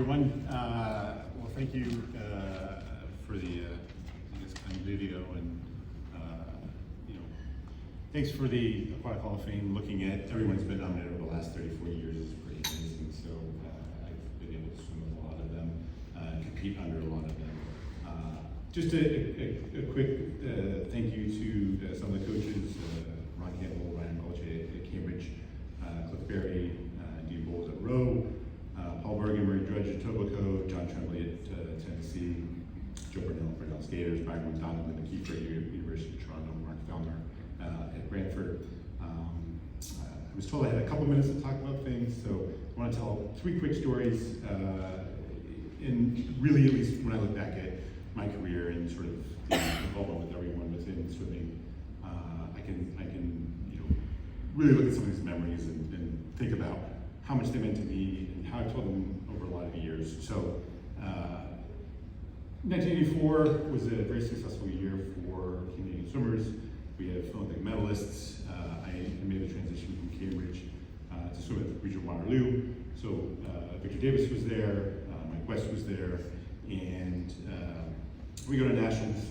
everyone. Well, thank you for the kind video, and thanks for the Aquatic Hall of Fame. Looking at everyone's been nominated over the last 34 years is pretty amazing. So I've been able to swim with a lot of them, compete under a lot of them. Just a quick thank you to some of the coaches: Ron Campbell, Ryan Belche at Cambridge, Cliff Berry, Dean Bowles at Rowe. Paul Bergen, Murray Drudge at Tobico, John Tremblay at Tennessee, Joe Burnell for Down Skaters, Byron Donovan at Kiefer at University of Toronto, Mark Fellner at Brantford. I was told I had a couple minutes to talk about things, so I want to tell 3 quick stories. And really, at least when I look back at my career and sort of the involvement with everyone within swimming, I can really look at some of these memories and think about how much they meant to me and how I've told them over a lot of years. So 1984 was a very successful year for Canadian swimmers. We have Olympic medalists. I made the transition from Cambridge to swim at Regional Waterloo. So Victor Davis was there, Mike West was there, and we go to nationals.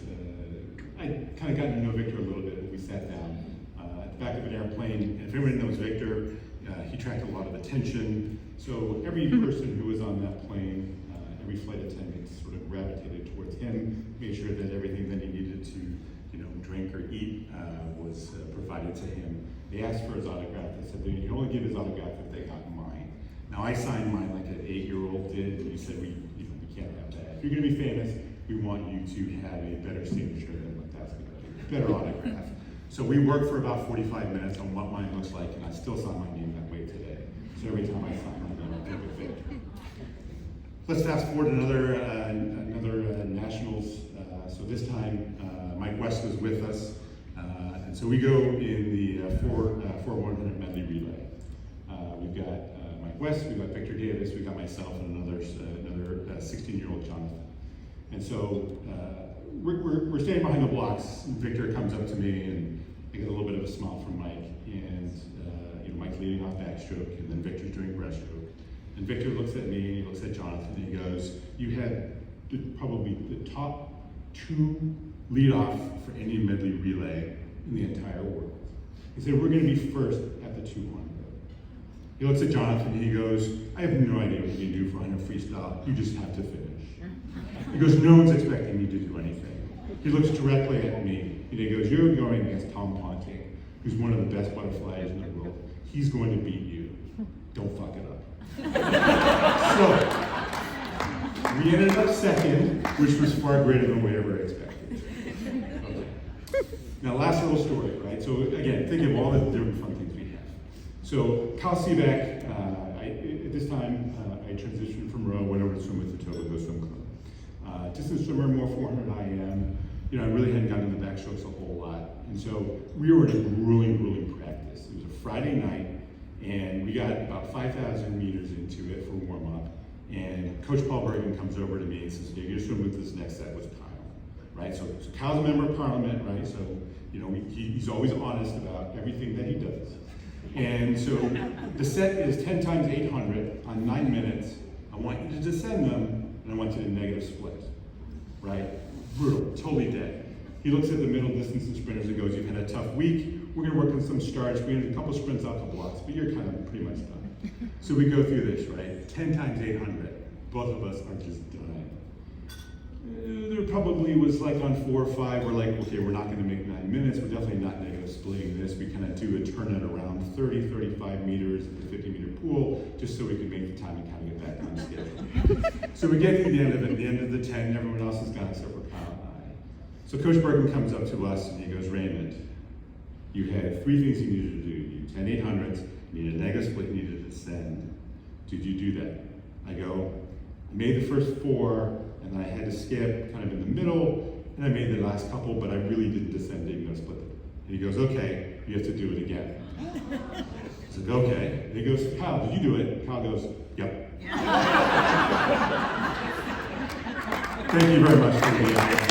I kind of got to know Victor a little bit when we sat down at the back of an airplane. And if everyone knows Victor, he attracted a lot of attention. So every person who was on that plane, every flight attendant sort of gravitated towards him, made sure that everything that he needed to, drink or eat was provided to him. They asked for his autograph. They said they could only give his autograph if they got mine. Now I signed mine like an 8-year-old did, and he said we can't have that. If you're going to be famous, we want you to have a better signature than what that's going to be, better autograph. So we worked for about 45 minutes on what mine looks like, and I still sign my name that way today. So every time I sign my name, I think of Victor. Let's fast forward to another nationals. So this time, Mike West was with us, and so we go in the 4x100 medley relay. We've got Mike West, we've got Victor Davis, we've got myself, and another 16-year-old Jonathan. And so we're standing behind the blocks, and Victor comes up to me, and I get a little bit of a smile from Mike, and Mike's leading off backstroke, and then Victor's doing breaststroke. And Victor looks at me, and he looks at Jonathan, and he goes, "You had probably the top 2 lead-off for any medley relay in the entire world." He said, "We're going to be first at the 200." He looks at Jonathan, and he goes, "I have no idea what you do for 100 freestyle. You just have to finish." He goes, "No one's expecting me to do anything." He looks directly at me, and he goes, "You're going against Tom Ponting, who's one of the best butterflies in the world. He's going to beat you. Don't fuck it up." So, we ended up second, which was far greater than we ever expected. Okay. Now, last little story, right? So again, think of all the different fun things we have. So Kyle Seaback, at this time, I transitioned from row, went over to swim with the Tobico Swim Club. Distance swimmer, more 400 IM. I really hadn't gotten into the backstrokes a whole lot. And so we were in a grueling practice. It was a Friday night, and we got about 5,000 meters into it for warm-up. And Coach Paul Bergen comes over to me and says, "You're going to swim with this next set with Kyle," right? So Kyle's a member of Parliament, right? So, he's always honest about everything that he does. And so the set is 10 times 800 on 9 minutes. I want you to descend them, and I want you to negative split, right? Brutal, totally dead. He looks at the middle distance and sprinters and goes, "You've had a tough week. We're going to work on some starts. We had a couple sprints out the blocks, but you're kind of pretty much done." So we go through this, right? 10 times 800. Both of us are just done. There probably was like on 4 or 5, we're like, okay, we're not going to make 9 minutes. We're definitely not negative splitting this. We kind of do a turn at around 30, 35 meters in the 50-meter pool, just so we can make the time and kind of get back on schedule. So we get to the end of it. At the end of the 10, everyone else is gone except for Kyle and I. So Coach Bergen comes up to us and he goes, "Raymond, you had 3 things you needed to do. You 10 800s, you needed a negative split, you needed to descend. Did you do that?" I go, "I made the first 4, and then I had to skip kind of in the middle, and I made the last couple, but I really didn't descend, didn't split them." And he goes, "Okay, you have to do it again." I said, "Okay." And he goes, "Kyle, did you do it?" Kyle goes, "Yep." Thank you very much for the